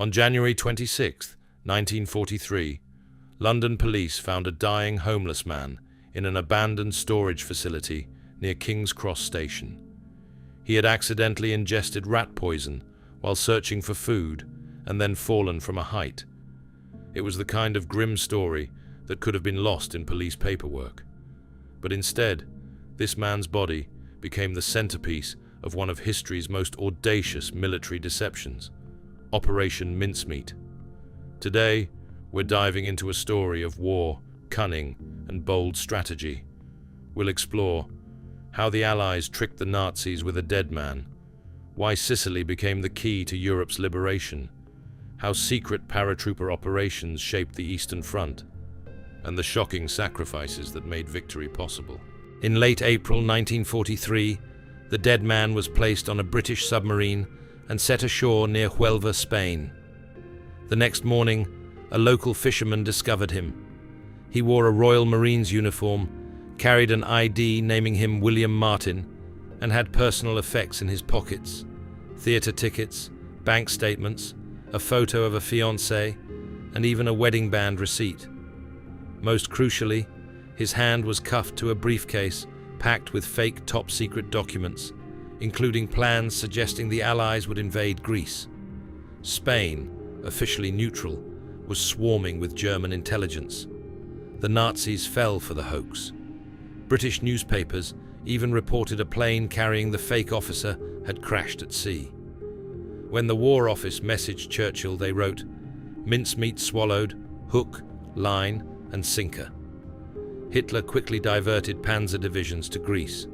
On January 26, 1943, London police found a dying homeless man in an abandoned storage facility near King's Cross Station. He had accidentally ingested rat poison while searching for food and then fallen from a height. It was the kind of grim story that could have been lost in police paperwork. But instead, this man's body became the centerpiece of one of history's most audacious military deceptions, Operation Mincemeat. Today, we're diving into a story of war, cunning, and bold strategy. We'll explore how the Allies tricked the Nazis with a dead man, why Sicily became the key to Europe's liberation, how secret paratrooper operations shaped the Eastern Front, and the shocking sacrifices that made victory possible. In late April 1943, the dead man was placed on a British submarine and set ashore near Huelva, Spain. The next morning, a local fisherman discovered him. He wore a Royal Marines uniform, carried an ID naming him William Martin, and had personal effects in his pockets: theatre tickets, bank statements, a photo of a fiancée, and even a wedding band receipt. Most crucially, his hand was cuffed to a briefcase packed with fake top-secret documents, including plans suggesting the Allies would invade Greece. Spain, officially neutral, was swarming with German intelligence. The Nazis fell for the hoax. British newspapers even reported a plane carrying the fake officer had crashed at sea. When the War Office messaged Churchill, they wrote, "Mincemeat swallowed, hook, line, and sinker." Hitler quickly diverted panzer divisions to Greece.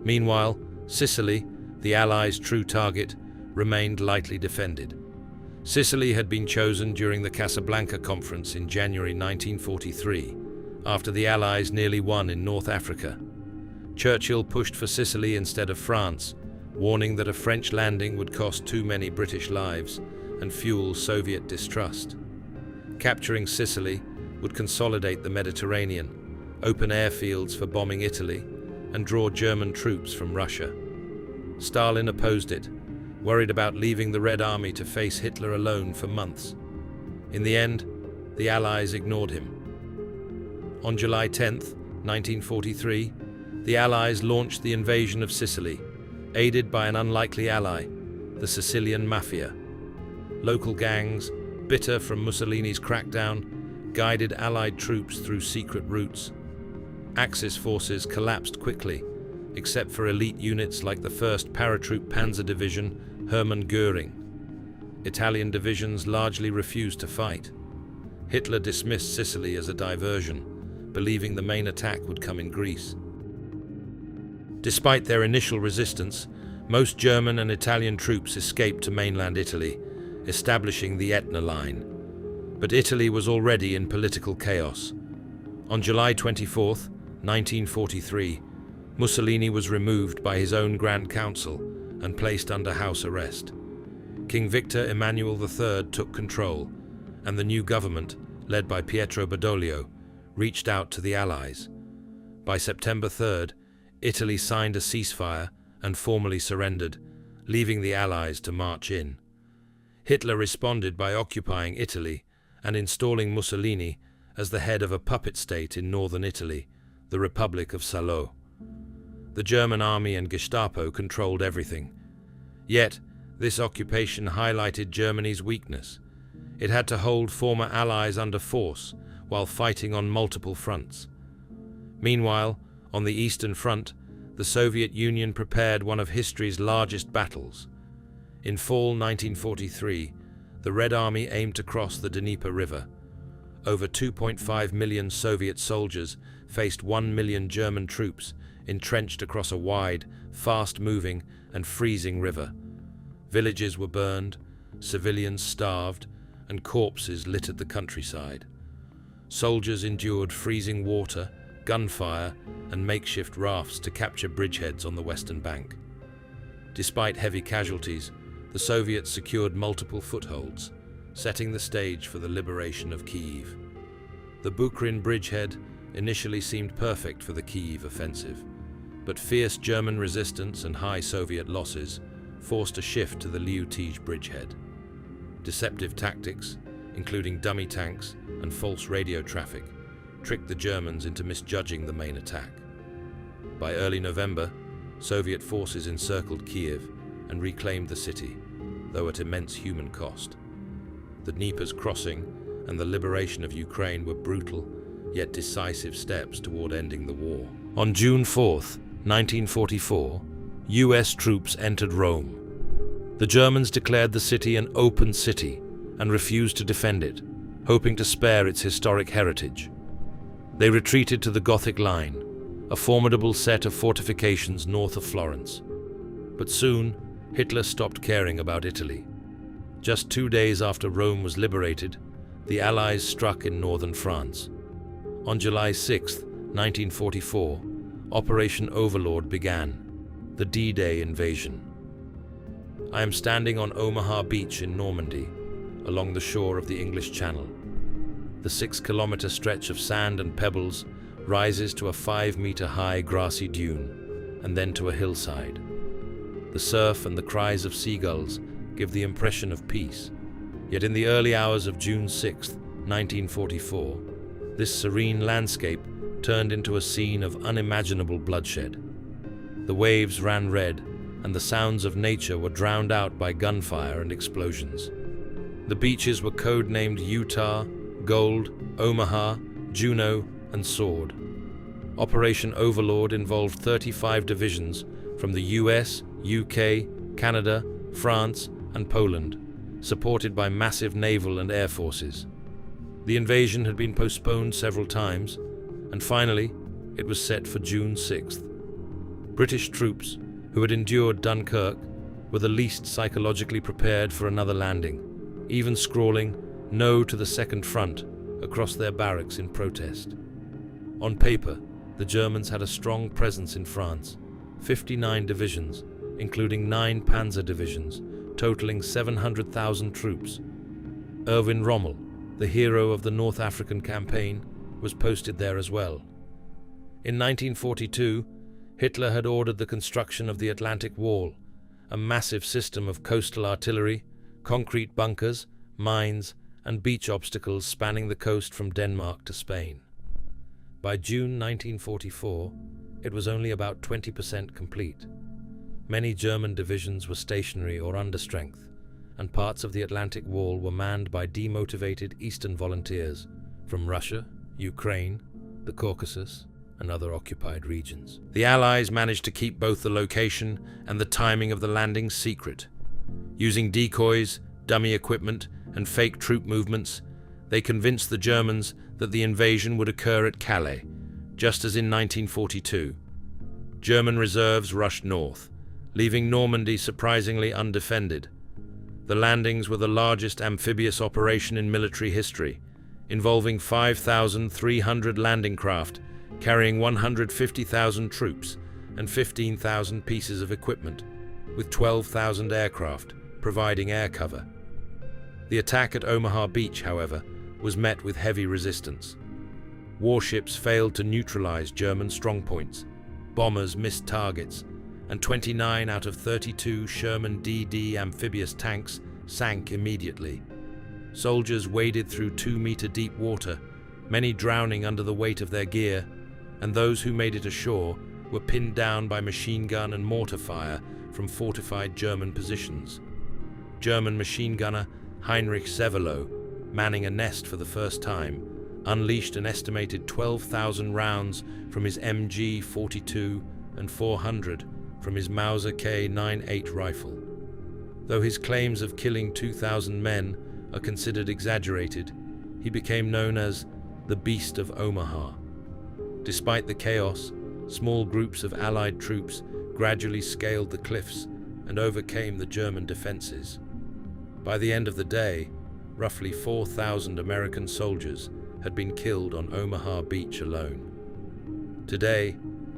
Meanwhile, Sicily, the Allies' true target, remained lightly defended. Sicily had been chosen during the Casablanca Conference in January 1943, after the Allies nearly won in North Africa. Churchill pushed for Sicily instead of France, warning that a French landing would cost too many British lives and fuel Soviet distrust. Capturing Sicily would consolidate the Mediterranean, open airfields for bombing Italy, and draw German troops from Russia. Stalin opposed it, worried about leaving the Red Army to face Hitler alone for months. In the end, the Allies ignored him. On July 10, 1943, the Allies launched the invasion of Sicily, aided by an unlikely ally, the Sicilian Mafia. Local gangs, bitter from Mussolini's crackdown, guided Allied troops through secret routes. Axis forces collapsed quickly, except for elite units like the 1st Paratroop Panzer Division, Hermann Göring. Italian divisions largely refused to fight. Hitler dismissed Sicily as a diversion, believing the main attack would come in Greece. Despite their initial resistance, most German and Italian troops escaped to mainland Italy, establishing the Etna Line. But Italy was already in political chaos. On July 24, 1943, Mussolini was removed by his own Grand Council and placed under house arrest. King Victor Emmanuel III took control, and the new government, led by Pietro Badoglio, reached out to the Allies. By September 3rd, Italy signed a ceasefire and formally surrendered, leaving the Allies to march in. Hitler responded by occupying Italy and installing Mussolini as the head of a puppet state in northern Italy, the Republic of Salo. The German army and Gestapo controlled everything. Yet, this occupation highlighted Germany's weakness. It had to hold former allies under force while fighting on multiple fronts. Meanwhile, on the Eastern Front, the Soviet Union prepared one of history's largest battles. In fall 1943, the Red Army aimed to cross the Dnieper River. Over 2.5 million Soviet soldiers faced 1 million German troops entrenched across a wide, fast-moving and freezing river. Villages were burned, civilians starved, and corpses littered the countryside. Soldiers endured freezing water, gunfire, and makeshift rafts to capture bridgeheads on the western bank. Despite heavy casualties, the Soviets secured multiple footholds, setting the stage for the liberation of Kyiv. The Bukrin bridgehead initially seemed perfect for the Kyiv offensive, but fierce German resistance and high Soviet losses forced a shift to the Liutij bridgehead. Deceptive tactics, including dummy tanks and false radio traffic, tricked the Germans into misjudging the main attack. By early November, Soviet forces encircled Kiev and reclaimed the city, though at immense human cost. The Dnieper's crossing and the liberation of Ukraine were brutal, yet decisive steps toward ending the war. On June 4th, 1944, US troops entered Rome. The Germans declared the city an open city and refused to defend it, hoping to spare its historic heritage. They retreated to the Gothic Line, a formidable set of fortifications north of Florence. But soon, Hitler stopped caring about Italy. Just 2 days after Rome was liberated, the Allies struck in northern France. On July 6, 1944, Operation Overlord began, the D-Day invasion. I am standing on Omaha Beach in Normandy, along the shore of the English Channel. The 6-kilometer stretch of sand and pebbles rises to a 5-meter-high grassy dune, and then to a hillside. The surf and the cries of seagulls give the impression of peace. Yet in the early hours of June 6, 1944, this serene landscape turned into a scene of unimaginable bloodshed. The waves ran red, and the sounds of nature were drowned out by gunfire and explosions. The beaches were code-named Utah, Gold, Omaha, Juno, and Sword. Operation Overlord involved 35 divisions from the US, UK, Canada, France, and Poland, supported by massive naval and air forces. The invasion had been postponed several times, and finally, it was set for June 6th. British troops, who had endured Dunkirk, were the least psychologically prepared for another landing, even scrawling "No to the Second Front" across their barracks in protest. On paper, the Germans had a strong presence in France, 59 divisions, including 9 panzer divisions, totaling 700,000 troops. Erwin Rommel, the hero of the North African campaign, was posted there as well. In 1942, Hitler had ordered the construction of the Atlantic Wall, a massive system of coastal artillery, concrete bunkers, mines, and beach obstacles spanning the coast from Denmark to Spain. By June 1944, it was only about 20% complete. Many German divisions were stationary or under strength, and parts of the Atlantic Wall were manned by demotivated Eastern volunteers from Russia, Ukraine, the Caucasus, and other occupied regions. The Allies managed to keep both the location and the timing of the landing secret. Using decoys, dummy equipment, and fake troop movements, they convinced the Germans that the invasion would occur at Calais, just as in 1942. German reserves rushed north, leaving Normandy surprisingly undefended. The landings were the largest amphibious operation in military history, involving 5,300 landing craft, carrying 150,000 troops and 15,000 pieces of equipment, with 12,000 aircraft providing air cover. The attack at Omaha Beach, however, was met with heavy resistance. Warships failed to neutralize German strongpoints, bombers missed targets, and 29 out of 32 Sherman DD amphibious tanks sank immediately. Soldiers waded through 2-meter deep water, many drowning under the weight of their gear, and those who made it ashore were pinned down by machine gun and mortar fire from fortified German positions. German machine gunner Heinrich Sevelow, manning a nest for the first time, unleashed an estimated 12,000 rounds from his MG-42 and 400 from his Mauser K98 rifle. Though his claims of killing 2,000 men are considered exaggerated, he became known as the Beast of Omaha. Despite the chaos, small groups of Allied troops gradually scaled the cliffs and overcame the German defenses. By the end of the day, roughly 4,000 American soldiers had been killed on Omaha Beach alone. Today,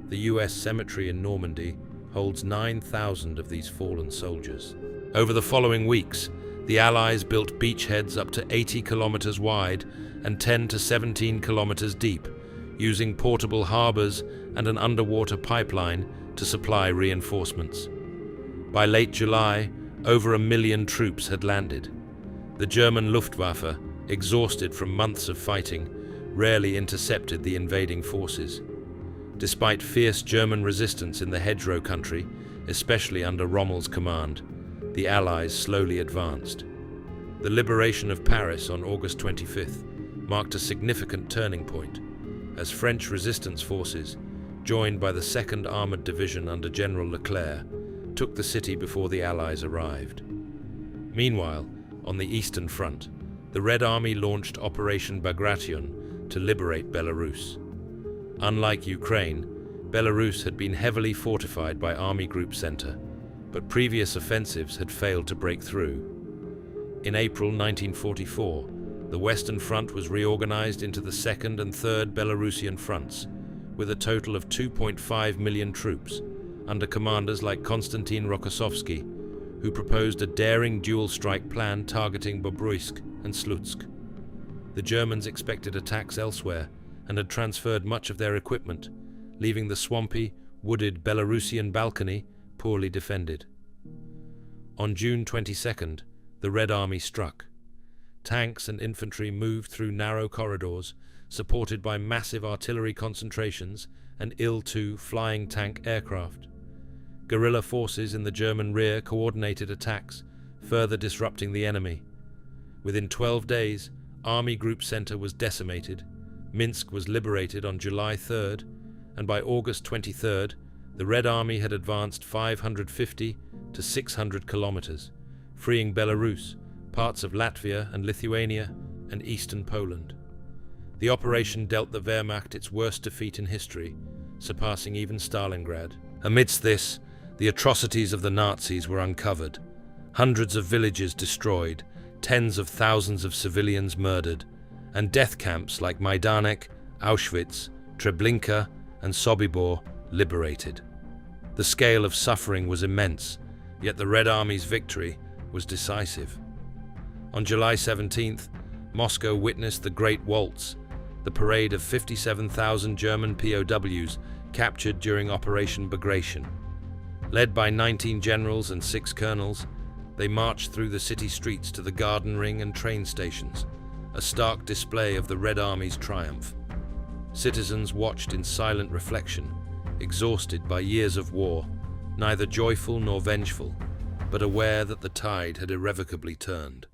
the US cemetery in Normandy holds 9,000 of these fallen soldiers. Over the following weeks, the Allies built beachheads up to 80 kilometers wide and 10 to 17 kilometers deep, using portable harbors and an underwater pipeline to supply reinforcements. By late July, over 1 million troops had landed. The German Luftwaffe, exhausted from months of fighting, rarely intercepted the invading forces. Despite fierce German resistance in the hedgerow country, especially under Rommel's command, the Allies slowly advanced. The liberation of Paris on August 25th marked a significant turning point, as French resistance forces, joined by the 2nd Armoured Division under General Leclerc, took the city before the Allies arrived. Meanwhile, on the Eastern Front, the Red Army launched Operation Bagration to liberate Belarus. Unlike Ukraine, Belarus had been heavily fortified by Army Group Center, but previous offensives had failed to break through. In April 1944, the Western Front was reorganized into the 2nd and 3rd Belarusian fronts, with a total of 2.5 million troops, under commanders like Konstantin Rokossovsky, who proposed a daring dual-strike plan targeting Bobruisk and Slutsk. The Germans expected attacks elsewhere and had transferred much of their equipment, leaving the swampy, wooded Belarusian Balkany poorly defended. On June 22nd, the Red Army struck. Tanks and infantry moved through narrow corridors, supported by massive artillery concentrations and Il-2 flying tank aircraft. Guerrilla forces in the German rear coordinated attacks, further disrupting the enemy. Within 12 days, Army Group Center was decimated, Minsk was liberated on July 3rd, and by August 23rd, the Red Army had advanced 550 to 600 kilometers, freeing Belarus, parts of Latvia and Lithuania, and eastern Poland. The operation dealt the Wehrmacht its worst defeat in history, surpassing even Stalingrad. Amidst this, the atrocities of the Nazis were uncovered. Hundreds of villages destroyed, tens of thousands of civilians murdered, and death camps like Majdanek, Auschwitz, Treblinka, and Sobibor liberated. The scale of suffering was immense, yet the Red Army's victory was decisive. On July 17th, Moscow witnessed the Great Waltz, the parade of 57,000 German POWs captured during Operation Bagration. Led by 19 generals and 6 colonels, they marched through the city streets to the Garden Ring and train stations, a stark display of the Red Army's triumph. Citizens watched in silent reflection, exhausted by years of war, neither joyful nor vengeful, but aware that the tide had irrevocably turned.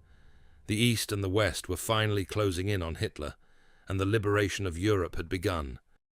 The East and the West were finally closing in on Hitler, and the liberation of Europe had begun.